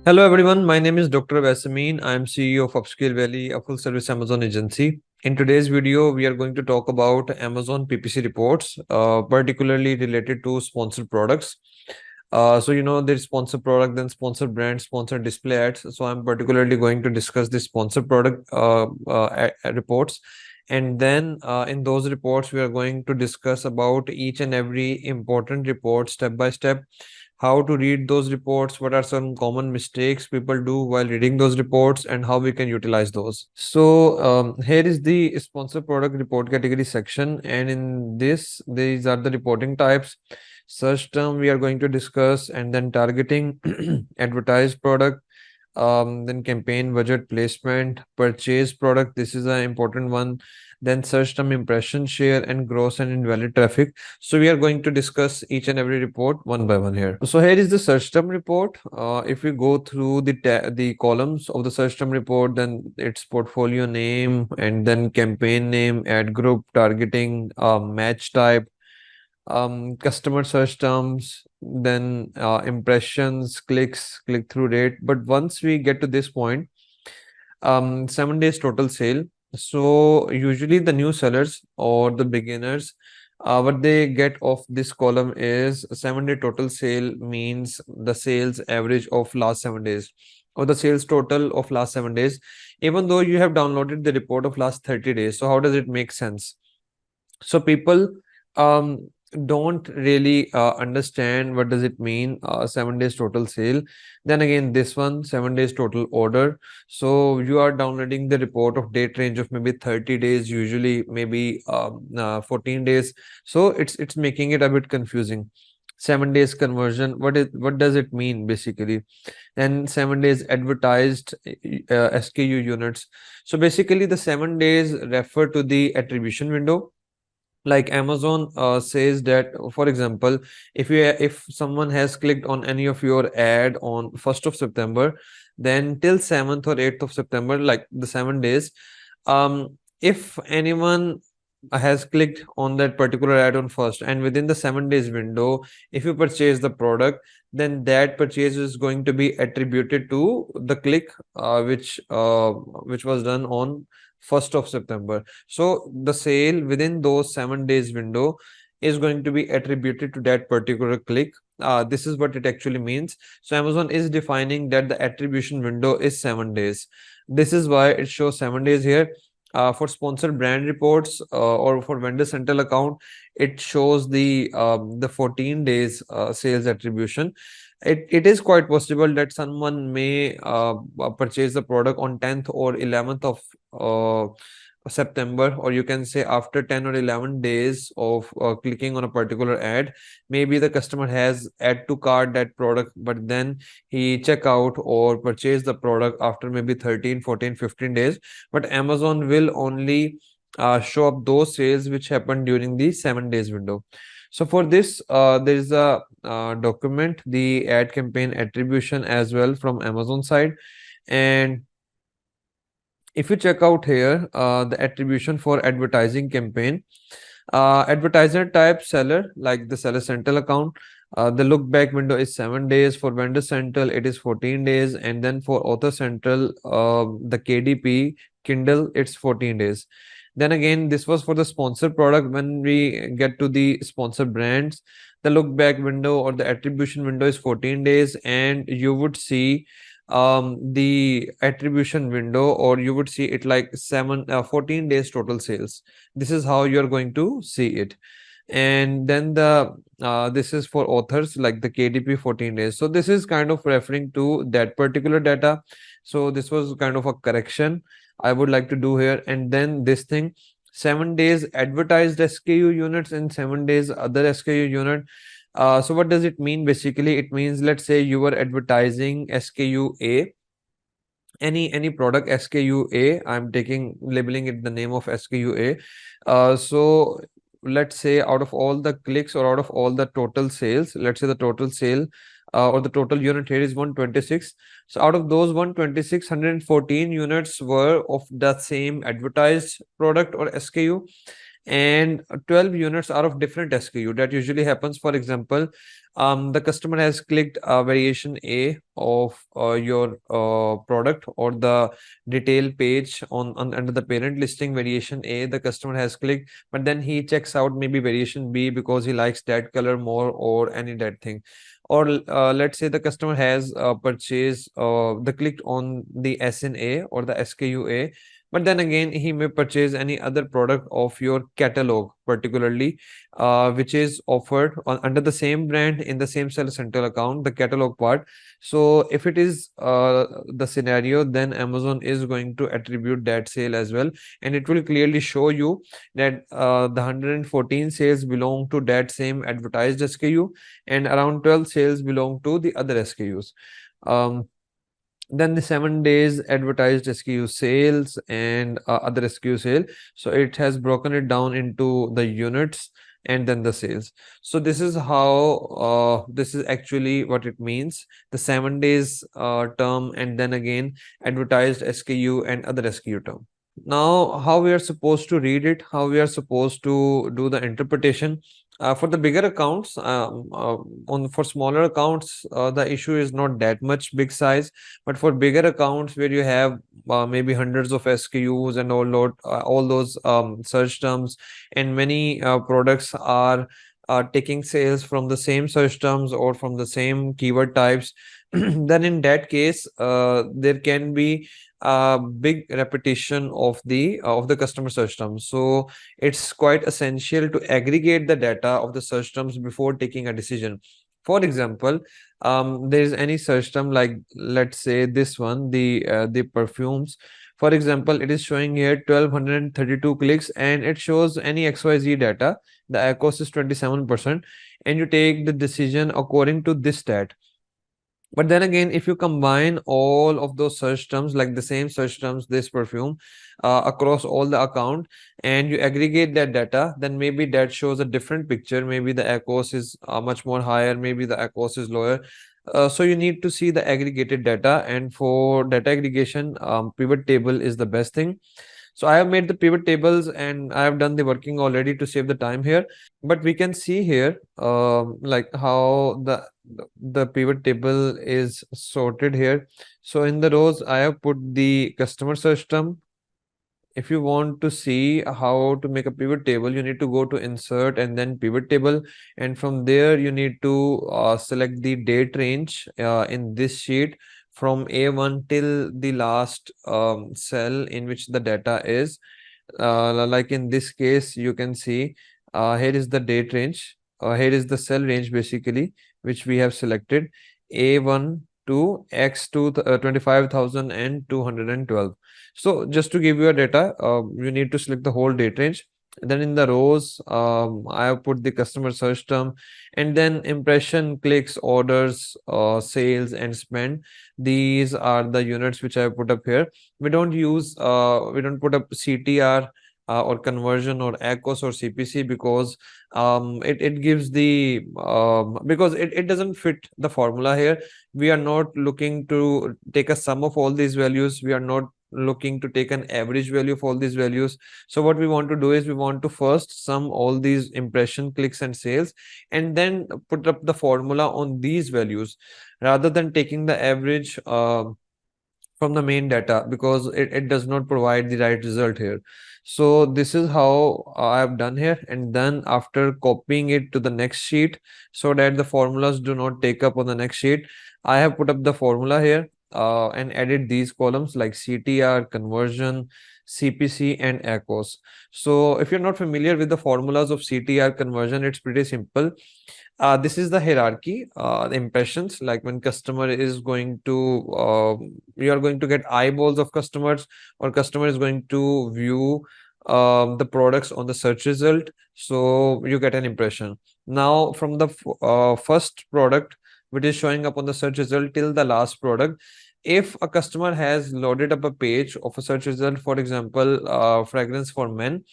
Hello everyone, my name is Dr. Vasamin. I am CEO of Upscale Valley, a full service Amazon agency. In today's video, we are going to talk about Amazon PPC reports, particularly related to sponsored products. There's sponsored product, then sponsored brand, sponsored display ads. So I'm particularly going to discuss the sponsored product reports. And then in those reports, we are going to discuss about each and every important report step by step, how to read those reports, what are some common mistakes people do while reading those reports, and how we can utilize those. So here is the sponsor product report category section, and in this, these are the reporting types. Search term we are going to discuss, and then targeting, advertised product, then campaign budget placement, purchase product. This is an important one. Then search term impression share and gross and invalid traffic. So we are going to discuss each and every report one by one here. So here is the search term report. If we go through the columns of the search term report, then it's portfolio name and then campaign name, ad group, targeting, match type, customer search terms, then impressions, clicks, click-through rate. But once we get to this point, 7 days total sale. So usually the new sellers or the beginners, what they get of this column is 7 day total sale means the sales average of last 7 days or the sales total of last 7 days, even though you have downloaded the report of last 30 days. So how does it make sense? So people don't really understand what does it mean 7 days total sale. Then again, this one, 7 days total order. So you are downloading the report of date range of maybe 30 days, usually maybe 14 days. So it's making it a bit confusing. 7 days conversion, what does it mean basically? And 7 days advertised SKU units. So basically the 7 days refer to the attribution window. Like Amazon says that, for example, if someone has clicked on any of your ad on 1st of September, then till 7th or 8th of September, like the 7 days, if anyone has clicked on that particular ad on first, and within the 7 days window, if you purchase the product, then that purchase is going to be attributed to the click which was done on 1st of September. So the sale within those 7 days window is going to be attributed to that particular click. This is what it actually means. So Amazon is defining that the attribution window is 7 days. This is why it shows 7 days here. For sponsored brand reports or for vendor central account, it shows the 14 days sales attribution. It is quite possible that someone may purchase the product on 10th or 11th of September, or you can say after 10 or 11 days of clicking on a particular ad. Maybe the customer has add to cart that product, but then he check out or purchase the product after maybe 13, 14, 15 days. But Amazon will only show up those sales which happen during the 7 days window. So for this, there is a document, the ad campaign attribution as well from Amazon side. And if you check out here, the attribution for advertising campaign, advertiser type seller, like the seller central account, the look back window is 7 days. For vendor central, it is 14 days. And then for author central, the KDP Kindle, it's 14 days. Then again, this was for the sponsored product. When we get to the sponsored brands, the look back window or the attribution window is 14 days, and you would see the attribution window, or you would see it like 14 days total sales. This is how you're going to see it. And then the this is for authors, like the KDP 14 days. So this is kind of referring to that particular data. So this was kind of a correction I would like to do here. And then this thing, 7 days advertised SKU units and 7 days other SKU unit. So what does it mean? Basically, it means, let's say you were advertising SKU A, any product SKU A. I'm labeling it the name of SKU A. So let's say out of all the clicks or out of all the total sales, let's say the total sale or the total unit here is 126. So out of those 126, 114 units were of the same advertised product or SKU, and 12 units are of different SKU. That usually happens. For example, the customer has clicked variation A of your product, or the detail page on under the parent listing variation A, the customer has clicked, but then he checks out maybe variation B because he likes that color more, or any that thing. Or let's say the customer has purchased the clicked on the SN A or the SKU A, but then again he may purchase any other product of your catalog, particularly which is offered under the same brand in the same Seller Central account, the catalog part. So if it is the scenario, then Amazon is going to attribute that sale as well, and it will clearly show you that the 114 sales belong to that same advertised SKU, and around 12 sales belong to the other SKUs. Then the 7 days advertised SKU sales and other SKU sale. So it has broken it down into the units and then the sales. So this is how this is actually what it means, the 7 days term, and then again advertised SKU and other SKU term. Now, how we are supposed to read it, how we are supposed to do the interpretation. For the bigger accounts, for smaller accounts, the issue is not that much big size. But for bigger accounts where you have maybe hundreds of SKUs and all those search terms, and many products are taking sales from the same search terms or from the same keyword types, then in that case, there can be a big repetition of the customer search terms. So it's quite essential to aggregate the data of the search terms before taking a decision. For example, there is any search term, like let's say this one, the perfumes. For example, it is showing here 1232 clicks, and it shows any XYZ data. The ACOS is 27%, and you take the decision according to this stat. But then again, if you combine all of those search terms, like the same search terms, this perfume, across all the account, and you aggregate that data, then maybe that shows a different picture. Maybe the ACOS is much more higher, maybe the ACOS is lower. So you need to see the aggregated data, and for data aggregation, pivot table is the best thing. So I have made the pivot tables and I have done the working already to save the time here. But we can see here like how the pivot table is sorted here. So in the rows, I have put the customer search term. If you want to see how to make a pivot table, you need to go to insert and then pivot table. And from there, you need to select the date range in this sheet from A1 till the last cell in which the data is. Like in this case, you can see here is the date range. Here is the cell range basically, which we have selected, A1 to X to 25,212. So just to give you a data, you need to select the whole date range. Then in the rows, I have put the customer search term, and then impression, clicks, orders, sales, and spend. These are the units which I have put up here. We don't put up CTR or conversion or ACOS or CPC because it gives the because it doesn't fit the formula here. We are not looking to take a sum of all these values. We are not looking to take an average value of all these values. So what we want to do is we want to first sum all these impression, clicks, and sales, and then put up the formula on these values rather than taking the average from the main data, because it does not provide the right result here. So this is how I have done here, and then after copying it to the next sheet so that the formulas do not take up on the next sheet, I have put up the formula here and added these columns like CTR, conversion, CPC, and ACOS. So if you're not familiar with the formulas of CTR conversion, it's pretty simple. This is the hierarchy, the impressions, like when customer is going to, you are going to get eyeballs of customers, or customer is going to view the products on the search result. So you get an impression. Now from the first product, which is showing up on the search result, till the last product, if a customer has loaded up a page of a search result, for example, fragrance for men,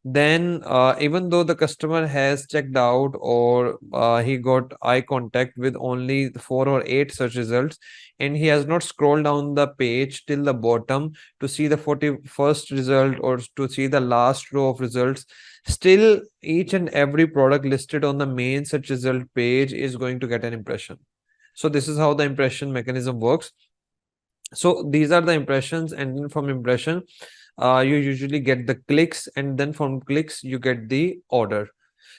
Then even though the customer has checked out or he got eye contact with only 4 or 8 search results, and he has not scrolled down the page till the bottom to see the 41st result or to see the last row of results, still each and every product listed on the main search result page is going to get an impression. So this is how the impression mechanism works. So these are the impressions, and then from impression you usually get the clicks, and then from clicks you get the order.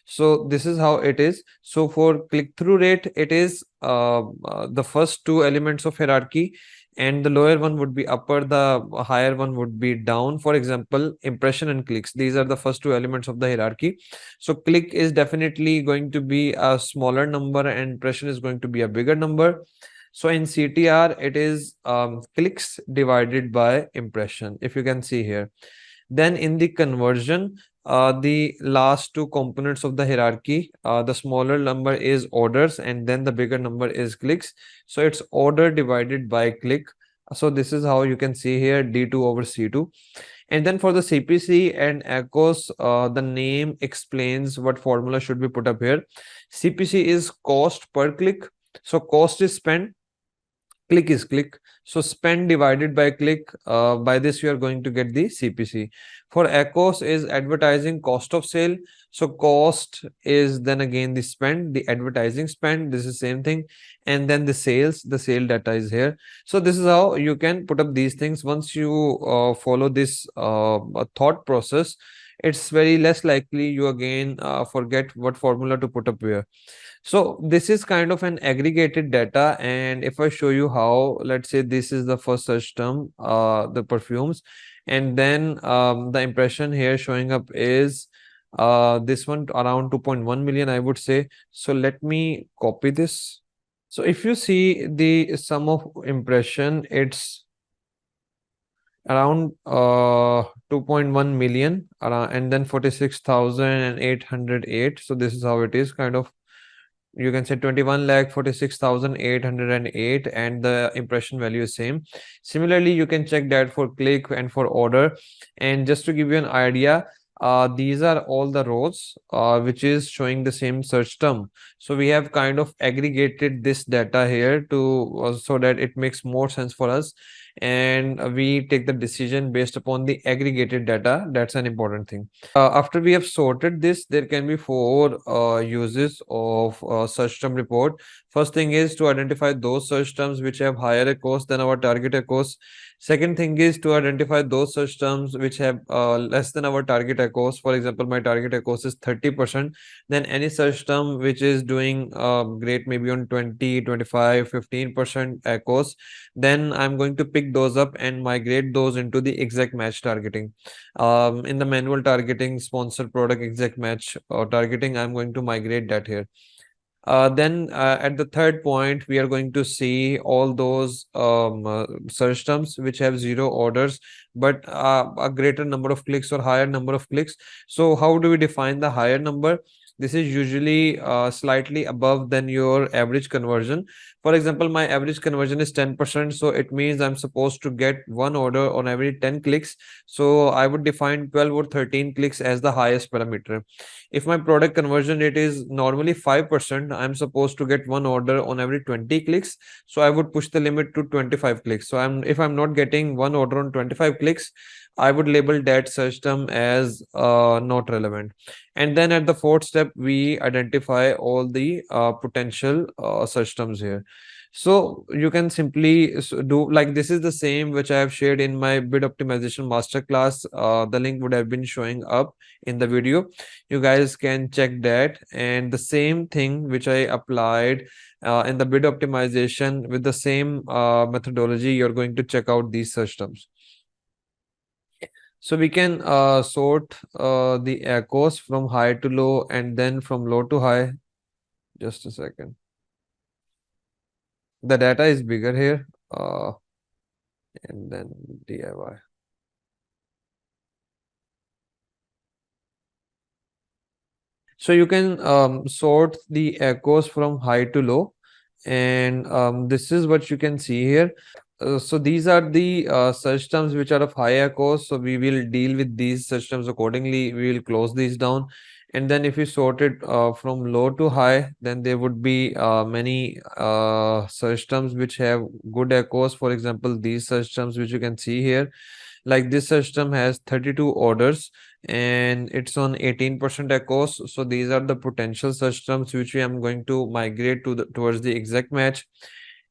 So this is how it is. So for click-through rate, it is the first two elements of hierarchy, and the lower one would be upper, the higher one would be down. For example, impression and clicks, these are the first two elements of the hierarchy. So click is definitely going to be a smaller number and impression is going to be a bigger number. So in CTR, it is clicks divided by impression, if you can see here. Then in the conversion, the last two components of the hierarchy, the smaller number is orders and then the bigger number is clicks. So it's order divided by click. So this is how you can see here D2 over C2. And then for the CPC and ACOS, the name explains what formula should be put up here. CPC is cost per click. So cost is spent, click is click. So spend divided by click, by this you are going to get the CPC. For ACOS is advertising cost of sale. So cost is then again the spend, the advertising spend, this is same thing. And then the sales, the sale data is here. So this is how you can put up these things. Once you follow this thought process, it's very less likely you again forget what formula to put up here. So this is kind of an aggregated data, and if I show you how, let's say this is the first search term, the perfumes, and then the impression here showing up is this one around 2.1 million, I would say. So let me copy this. So if you see the sum of impression, it's around 2.1 million, and then 46,808. So this is how it is, kind of. You can say 21,46,808, and the impression value is same. Similarly, you can check that for click and for order. And just to give you an idea, these are all the rows which is showing the same search term. So we have kind of aggregated this data here to so that it makes more sense for us, and we take the decision based upon the aggregated data. That's an important thing. After we have sorted this, there can be four uses of search term report. First thing is to identify those search terms which have higher cost than our target cost. Second thing is to identify those search terms which have less than our target cost. For example, my target cost is 30%. Then any search term which is doing great, maybe on 20, 25, 15% cost, then I'm going to pick those up and migrate those into the exact match targeting. In the manual targeting, sponsor product exact match targeting, I'm going to migrate that here. Then at the third point, we are going to see all those search terms which have zero orders, but a greater number of clicks or higher number of clicks. So how do we define the higher number? This is usually slightly above than your average conversion. For example, my average conversion is 10%. So it means I'm supposed to get one order on every 10 clicks. So I would define 12 or 13 clicks as the highest parameter. If my product conversion rate is normally 5%, I'm supposed to get one order on every 20 clicks. So I would push the limit to 25 clicks. So if I'm not getting one order on 25 clicks, I would label that search term as not relevant. And then at the fourth step, we identify all the potential search terms here. So you can simply do like this is the same which I have shared in my bid optimization masterclass. The link would have been showing up in the video. You guys can check that, and the same thing which I applied in the bid optimization with the same methodology, you're going to check out these search terms. So we can sort the echoes from high to low and then from low to high. Just a second. The data is bigger here, and then DIY. So you can sort the echoes from high to low, and this is what you can see here. So these are the search terms which are of high echoes. So we will deal with these search terms accordingly. We will close these down. And then if we sort it from low to high, then there would be many search terms which have good echoes. For example, these search terms which you can see here, like this search term has 32 orders and it's on 18% echoes. So these are the potential search terms which we am going to migrate to towards the exact match.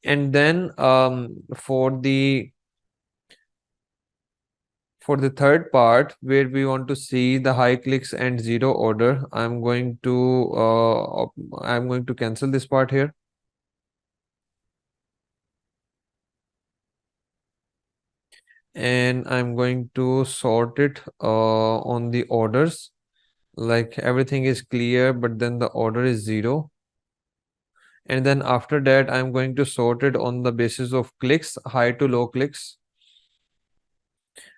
And then for the third part where we want to see the high clicks and zero order, I'm going to cancel this part here. And I'm going to sort it on the orders. Like everything is clear, but then the order is zero. And then after that, I'm going to sort it on the basis of clicks, high to low clicks.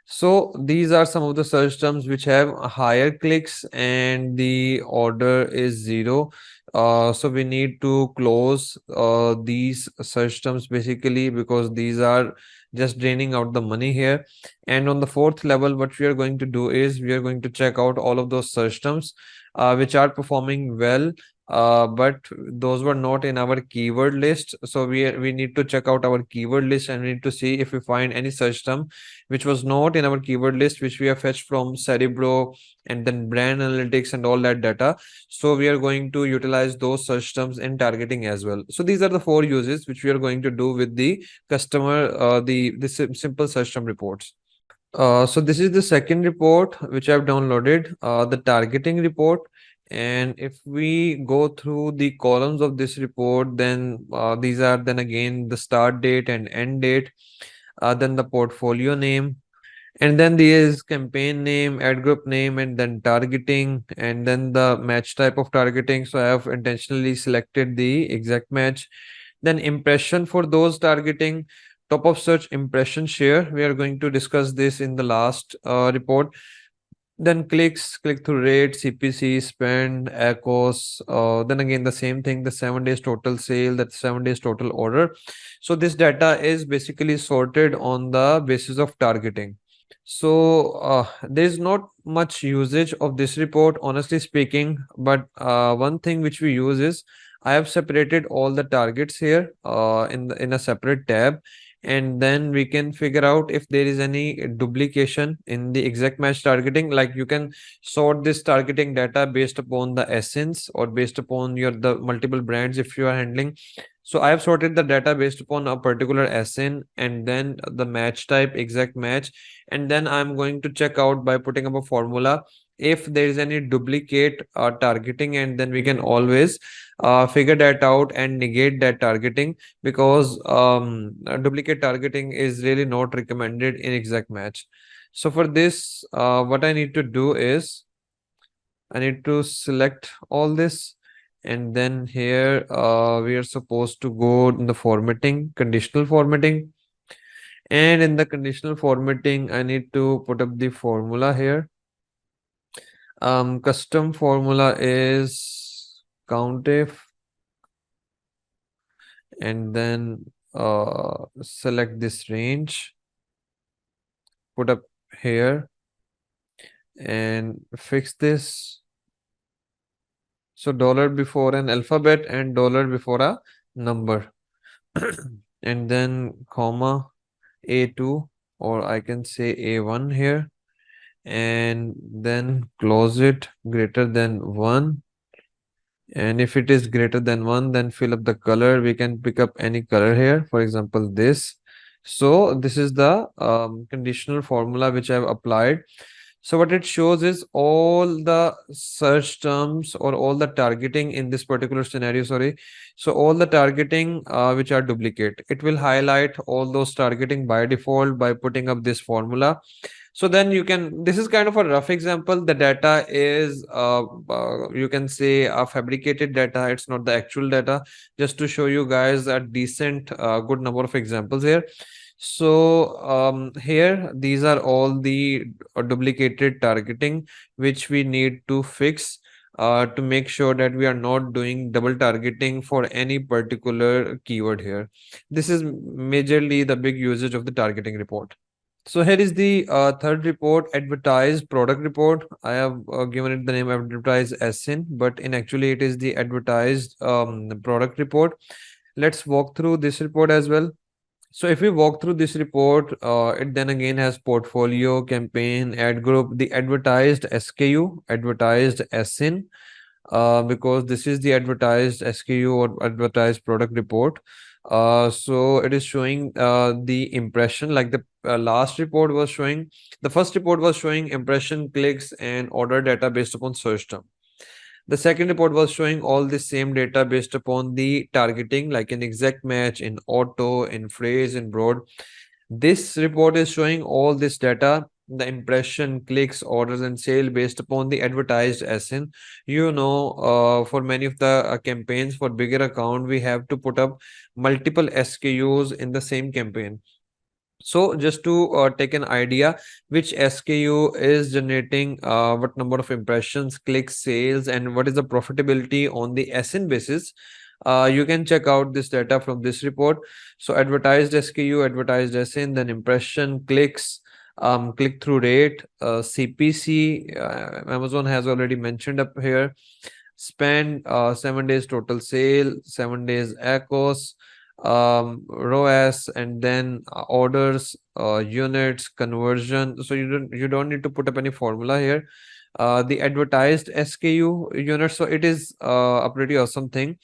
So these are some of the search terms which have higher clicks and the order is zero. So we need to close these search terms basically because these are just draining out the money here. And on the fourth level, what we are going to do is we are going to check out all of those search terms which are performing well, but those were not in our keyword list. So we need to check out our keyword list and we need to see if we find any search term which was not in our keyword list, which we have fetched from Cerebro and then brand analytics and all that data. So we are going to utilize those search terms in targeting as well. So these are the four uses which we are going to do with the customer, simple search term reports. So this is the second report which I've downloaded, the targeting report. And if we go through the columns of this report, then these are then again the start date and end date, then the portfolio name, and then there is campaign name, ad group name, and then targeting, and then the match type of targeting. So I have intentionally selected the exact match. Then impression for those targeting, top of search impression share. We are going to discuss this in the last report. Then clicks, click through rate, CPC, spend, echoes. Then again, the same thing, the 7 days total sale, that 7 days total order. So this data is basically sorted on the basis of targeting. So there's not much usage of this report, honestly speaking. But one thing which we use is I have separated all the targets here in a separate tab, and then we can figure out if there is any duplication in the exact match targeting. Like you can sort this targeting data based upon the essence or based upon your the multiple brands if you are handling. So I have sorted the data based upon a particular SN and then the match type, exact match. And then I'm going to check out by putting up a formula if there is any duplicate targeting, and then we can always figure that out and negate that targeting, because duplicate targeting is really not recommended in exact match. So for this, what I need to do is I need to select all this, and then here we are supposed to go in the formatting, conditional formatting. And in the conditional formatting, I need to put up the formula here. Custom formula is COUNTIF, and then select this range, put up here, and fix this. So dollar before an alphabet and dollar before a number, and then comma A2, or I can say A1 here, and then close it greater than 1. And if it is greater than 1, then fill up the color. We can pick up any color here, for example this. So this is the conditional formula which I have applied. So what it shows is all the search terms or all the targeting in this particular scenario, sorry. So all the targeting which are duplicate, it will highlight all those targeting by default by putting up this formula. So then you can, this is kind of a rough example. The data is, you can say a fabricated data. It's not the actual data, just to show you guys a decent, good number of examples here. So here, these are all the duplicated targeting which we need to fix. to make sure that we are not doing double targeting for any particular keyword here. This is majorly the big usage of the targeting report. So here is the third report, advertised product report. I have given it the name advertised SN, but in actually it is the advertised product report. Let's walk through this report as well. So if we walk through this report, it then again has portfolio, campaign, ad group, the advertised SKU, advertised SN, because this is the advertised SKU or advertised product report. So it is showing the impression, like the last report was showing, the first report was showing impression, clicks, and order data based upon search term. The second report was showing all the same data based upon the targeting, like in exact match, in auto, in phrase, in broad. This report is showing all this data, the impression, clicks, orders, and sale based upon the advertised SN. For many of the campaigns for bigger account, we have to put up multiple SKUs in the same campaign. So just to take an idea which SKU is generating what number of impressions, clicks, sales, and what is the profitability on the SN basis, you can check out this data from this report. So advertised SKU, advertised SN, then impression, clicks, click-through rate, CPC, Amazon has already mentioned up here, spend, 7 days total sale, 7 days ACOS, ROAS, and then orders, units, conversion. So you don't need to put up any formula here. The advertised SKU units. So it is a pretty awesome thing.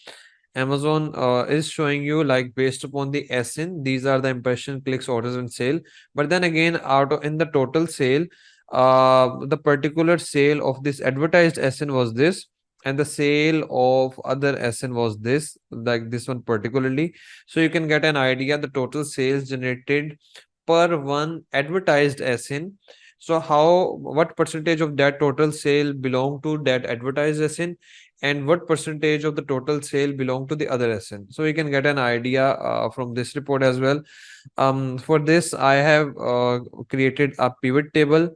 Amazon is showing you, like, based upon the SN, these are the impression, clicks, orders, and sale. But then again, in the total sale, the particular sale of this advertised SN was this, and the sale of other SN was this, like this one particularly. So you can get an idea the total sales generated per one advertised SN. So what percentage of that total sale belong to that advertised SN, and what percentage of the total sale belong to the other SN? So you can get an idea from this report as well. For this, I have created a pivot table.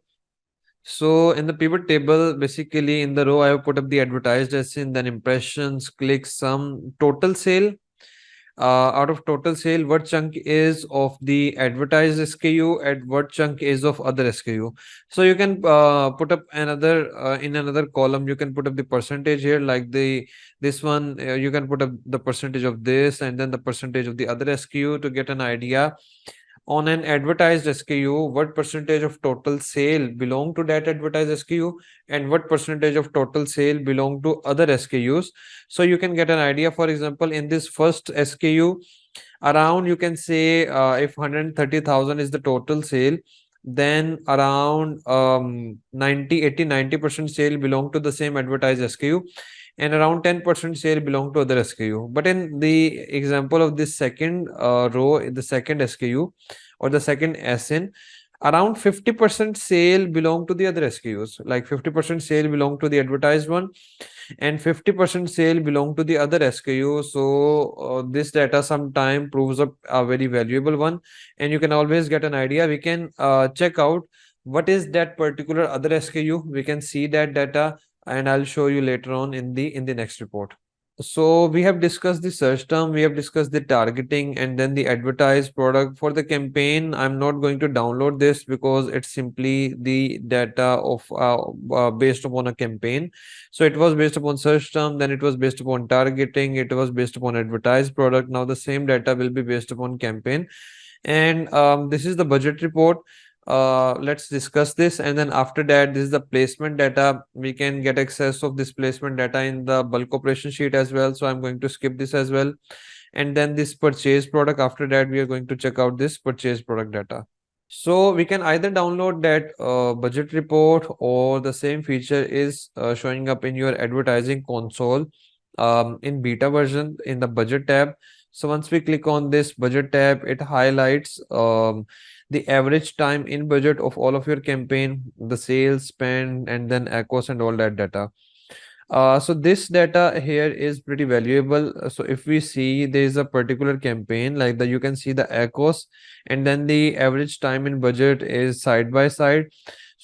So in the pivot table, basically in the row, I have put up the advertised SN, then impressions, clicks, sum, total sale. Out of total sale, what chunk is of the advertised SKU and what chunk is of other SKU. So you can put up another in another column, you can put up the percentage here, like this one, you can put up the percentage of this and then the percentage of the other SKU to get an idea on an advertised SKU, what percentage of total sale belong to that advertised SKU and what percentage of total sale belong to other SKUs. So you can get an idea. For example, in this first SKU, around, you can say, if 130,000 is the total sale, then around 90% sale belong to the same advertised SKU, and around 10% sale belong to other SKU. But in the example of this second row, in the second SKU or the second SN, around 50% sale belong to the other SKUs, like 50% sale belong to the advertised one and 50% sale belong to the other SKU. So this data sometime proves up a very valuable one, and you can always get an idea. We can check out what is that particular other SKU. We can see that data, and I'll show you later on in the next report. So we have discussed the search term, we have discussed the targeting, and then the advertised product. For the campaign, I'm not going to download this because it's simply the data of based upon a campaign. So it was based upon search term, then it was based upon targeting, it was based upon advertised product. Now the same data will be based upon campaign. And this is the budget report. Let's discuss this, and then after that, this is the placement data. We can get access of this placement data in the bulk operation sheet as well, so I'm going to skip this as well. And then this purchase product, after that we are going to check out this purchase product data. So we can either download that budget report, or the same feature is showing up in your advertising console in beta version in the budget tab. So once we click on this budget tab, it highlights the average time in budget of all of your campaign, the sales, spend, and then ACOS and all that data. So this data here is pretty valuable. So if we see there is a particular campaign like that, you can see the ACOS and then the average time in budget is side by side.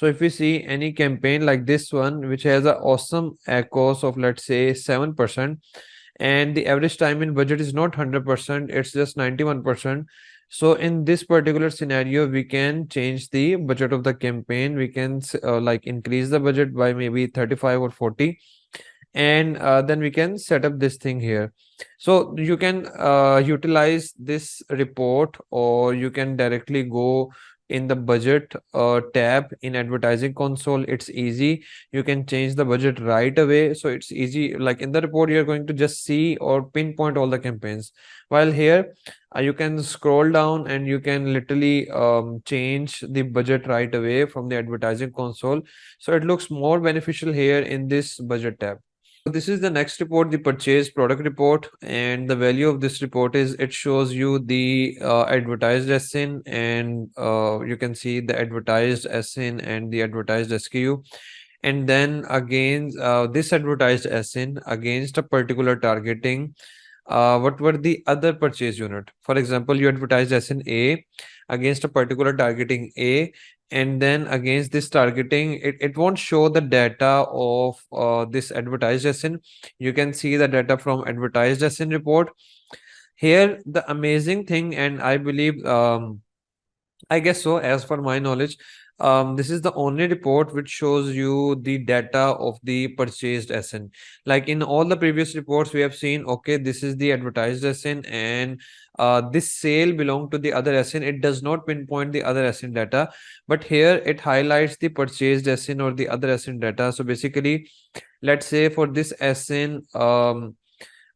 So if we see any campaign like this one, which has an awesome ACOS of let's say 7%, and the average time in budget is not 100%, it's just 91%. So in this particular scenario, we can change the budget of the campaign. We can like increase the budget by maybe 35 or 40, and then we can set up this thing here. So you can utilize this report, or you can directly go in the budget tab in advertising console. It's easy. You can change the budget right away, so it's easy. Like in the report, you're going to just see or pinpoint all the campaigns, while here you can scroll down and you can literally change the budget right away from the advertising console. So it looks more beneficial here in this budget tab. This is the next report, the purchase product report, and the value of this report is it shows you the advertised SN, and you can see the advertised SN and the advertised SKU, and then again this advertised SN against a particular targeting. What were the other purchase unit? For example, you advertised SN A against a particular targeting A, and then against this targeting, it won't show the data of this advertised SN. You can see the data from advertised SN report. Here, the amazing thing, and I believe, I guess so, as per my knowledge, this is the only report which shows you the data of the purchased SN. Like in all the previous reports, we have seen, okay, this is the advertised SN, and this sale belong to the other SN. It does not pinpoint the other SN data, but here it highlights the purchased SN or the other SN data. So basically, let's say for this SN,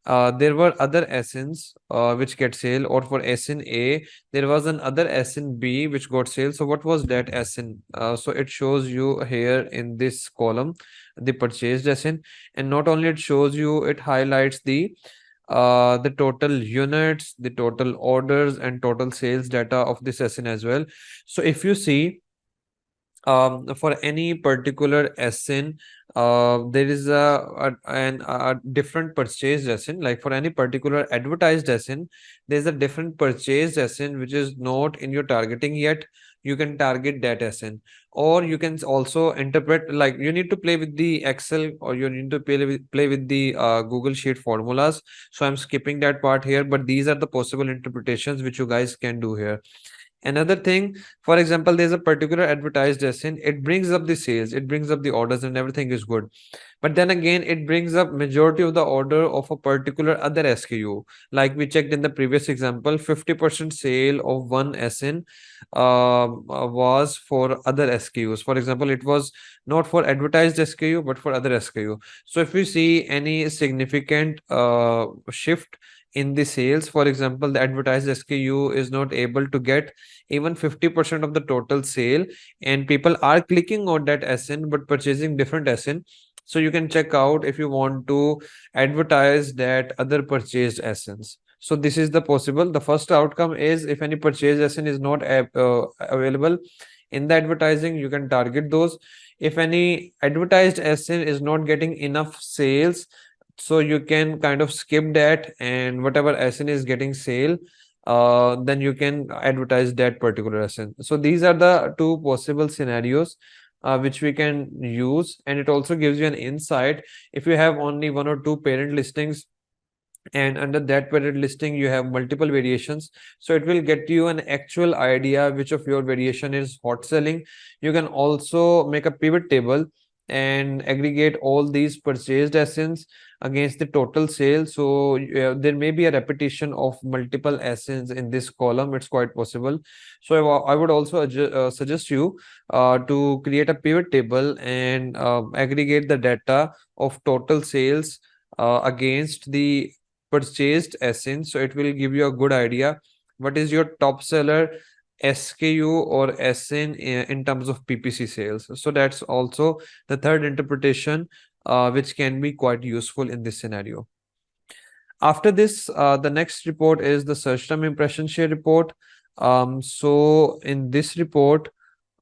there were other SNs which get sale, or for SN A, there was another SN B which got sale. So what was that SN? So it shows you here in this column, the purchased SN, and not only it shows you, it highlights the total units, the total orders, and total sales data of this SN as well. So if you see, for any particular SN, there is a different purchase SN. Like for any particular advertised SN, there's a different purchase SN which is not in your targeting yet. You can target that SN, or you can also interpret, like you need to play with the Excel, or you need to play with the Google Sheet formulas. So I'm skipping that part here, but these are the possible interpretations which you guys can do here. Another thing, for example, there's a particular advertised SN, it brings up the sales, it brings up the orders, and everything is good. But then again, it brings up majority of the order of a particular other SKU. Like we checked in the previous example, 50% sale of one SN was for other SKUs. For example, it was not for advertised SKU, but for other SKU. So if we see any significant shift in the sales, for example, the advertised SKU is not able to get even 50% of the total sale, and people are clicking on that SN but purchasing different SN. So you can check out if you want to advertise that other purchased SNs. So this is the possible. The first outcome is if any purchase SN is not available in the advertising, you can target those. If any advertised SN is not getting enough sales, so you can kind of skip that, and whatever SN is getting sale, then you can advertise that particular SN. So these are the two possible scenarios which we can use, and it also gives you an insight. If you have only one or two parent listings, and under that parent listing you have multiple variations, so it will get you an actual idea which of your variation is hot selling. You can also make a pivot table and aggregate all these purchased SNs against the total sale. So there may be a repetition of multiple SNs in this column. It's quite possible. So I would also suggest you to create a pivot table and aggregate the data of total sales against the purchased SN. So it will give you a good idea what is your top seller SKU or SN in terms of PPC sales. So that's also the third interpretation which can be quite useful in this scenario. After this, the next report is the search term impression share report. So in this report,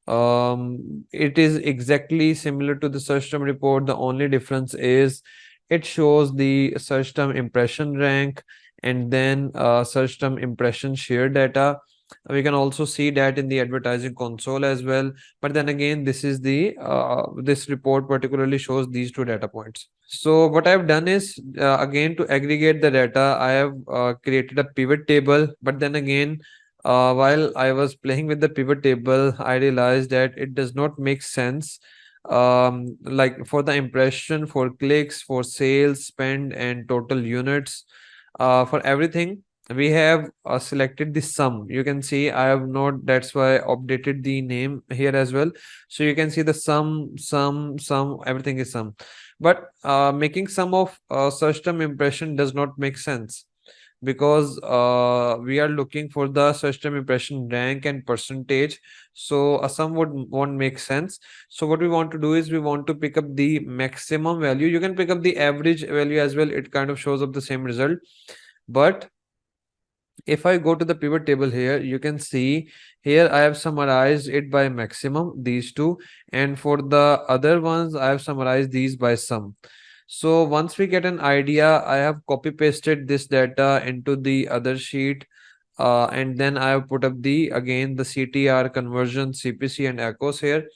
it is exactly similar to the search term report. The only difference is it shows the search term impression rank, and then search term impression share data. We can also see that in the advertising console as well. But then again, this is the this report particularly shows these two data points. So what I've done is again, to aggregate the data, I have created a pivot table. But then again, while I was playing with the pivot table, I realized that it does not make sense. Like for the impression, for clicks, for sales, spend, and total units, for everything we have selected the sum. You can see I have not, that's why I updated the name here as well. So you can see the sum, everything is sum. But making sum of search term impression does not make sense, because we are looking for the search term impression rank and percentage. So a sum won't make sense. So what we want to do is we want to pick up the maximum value. You can pick up the average value as well, it kind of shows up the same result. But if I go to the pivot table here, you can see here I have summarized it by maximum, these two, and for the other ones, I have summarized these by sum. So once we get an idea, I have copy pasted this data into the other sheet, and then I have put up the again the CTR, conversion, CPC, and echoes here.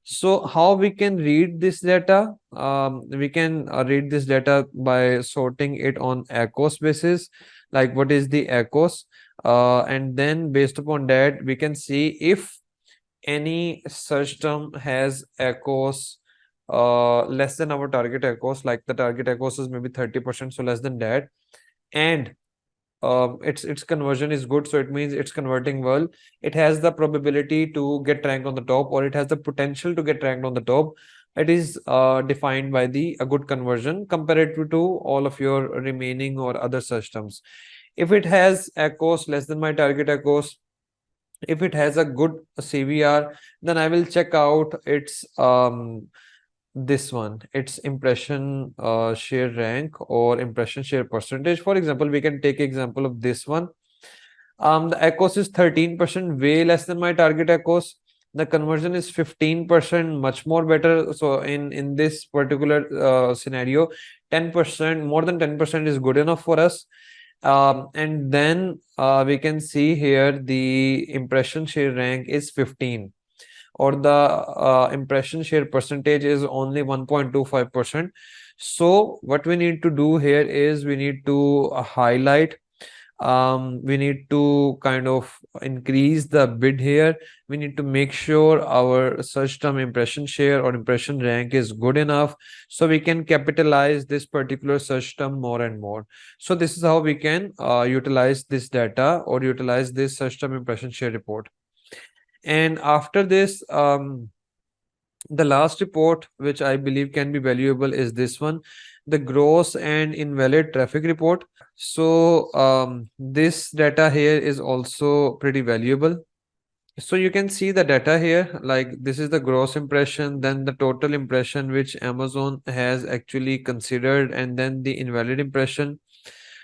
So how we can read this data? We can read this data by sorting it on echoes basis, like what is the echoes, and then based upon that we can see if any search term has echoes less than our target echoes, like the target echoes is maybe 30%, so less than that, and its conversion is good, so it means it's converting well. It has the probability to get ranked on the top, or it has the potential to get ranked on the top. It is defined by the a good conversion comparative to all of your remaining or other search terms. If it has echoes less than my target echoes, if it has a good CVR, then I will check out its this one, its impression share rank or impression share percentage. For example, we can take example of this one. The echoes is 13%, way less than my target echoes. The conversion is 15%, much more better. So in this particular scenario, 10%, more than 10% is good enough for us. And then we can see here the impression share rank is 15, or the impression share percentage is only 1.25%. So what we need to do here is we need to highlight, we need to kind of increase the bid here. We need to make sure our search term impression share or impression rank is good enough, so we can capitalize this particular search term more and more. So this is how we can utilize this data or utilize this search term impression share report. And after this, the last report which I believe can be valuable is this one, the gross and invalid traffic report. So this data here is also pretty valuable. So you can see the data here, like this is the gross impression, then the total impression which Amazon has actually considered, and then the invalid impression.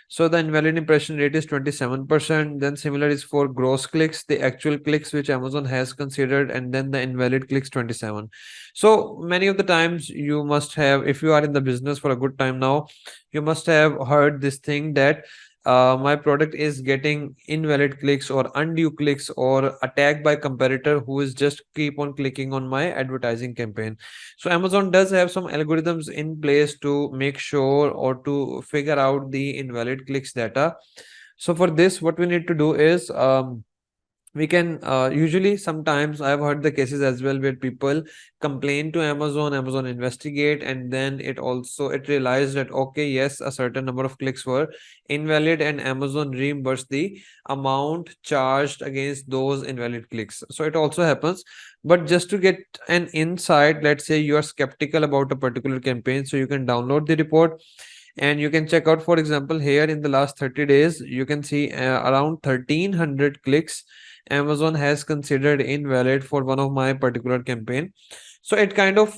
So the invalid impression rate is 27%. Then similar is for gross clicks, the actual clicks which Amazon has considered, and then the invalid clicks 27. So many of the times you must have, if you are in the business for a good time now, you must have heard this thing that my product is getting invalid clicks or undue clicks or attacked by competitor who is just keep on clicking on my advertising campaign. So Amazon does have some algorithms in place to make sure or to figure out the invalid clicks data. So for this, what we need to do is we can usually, sometimes I've heard the cases as well where people complain to Amazon investigate, and then it realized that okay, yes, a certain number of clicks were invalid, and Amazon reimbursed the amount charged against those invalid clicks. So it also happens. But just to get an insight, let's say you are skeptical about a particular campaign, so you can download the report and you can check out. For example, here in the last 30 days you can see around 1300 clicks Amazon has considered invalid for one of my particular campaign. So it kind of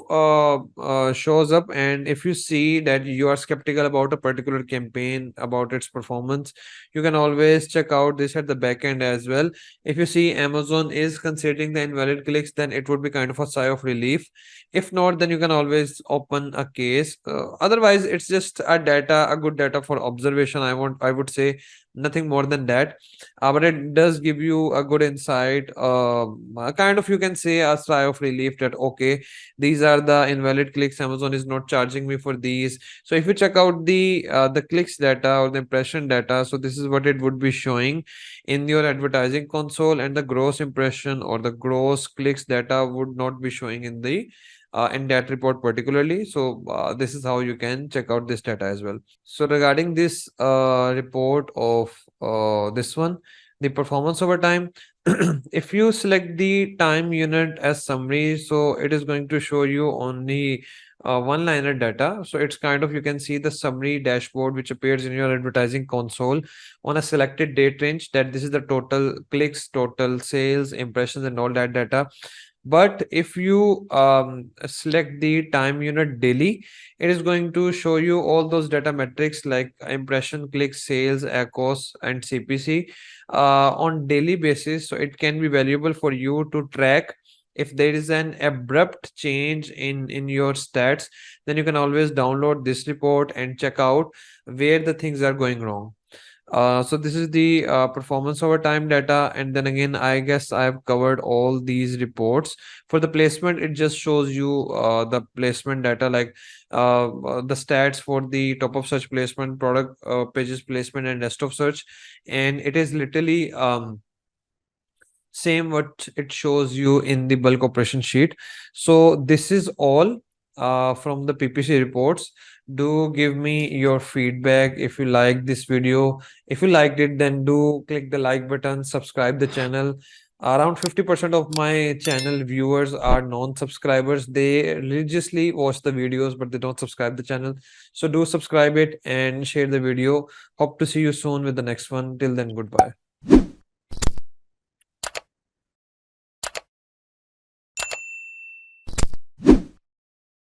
shows up, and if you see that you are skeptical about a particular campaign, about its performance, you can always check out this at the back end as well. If you see Amazon is considering the invalid clicks, then it would be kind of a sigh of relief. If not, then you can always open a case. Otherwise, it's just a good data for observation. I would say nothing more than that. But it does give you a good insight, kind of, you can say, a sigh of relief that okay, these are the invalid clicks, Amazon is not charging me for these. So if you check out the clicks data or the impression data, so this is what it would be showing in your advertising console, and the gross impression or the gross clicks data would not be showing in that report particularly. So this is how you can check out this data as well. So regarding this report of this one, the performance over time, if you select the time unit as summary, so it is going to show you only one-liner data. So it's kind of, you can see the summary dashboard which appears in your advertising console on a selected date range, that this is the total clicks, total sales, impressions, and all that data. But if you select the time unit daily, it is going to show you all those data metrics like impression, clicks, sales, ACOS, and CPC on daily basis. So it can be valuable for you to track if there is an abrupt change in your stats. Then you can always download this report and check out where the things are going wrong. So this is the performance over time data, and then again, I guess I've covered all these reports. For the placement, it just shows you the placement data, like the stats for the top of search placement, product pages placement, and rest of search, and it is literally same what it shows you in the bulk operation sheet. So this is all from the PPC reports. Do give me your feedback if you like this video. If you liked it, then do click the like button, subscribe the channel. Around 50% of my channel viewers are non-subscribers. They religiously watch the videos, but they don't subscribe the channel. So do subscribe it and share the video. Hope to see you soon with the next one. Till then, goodbye.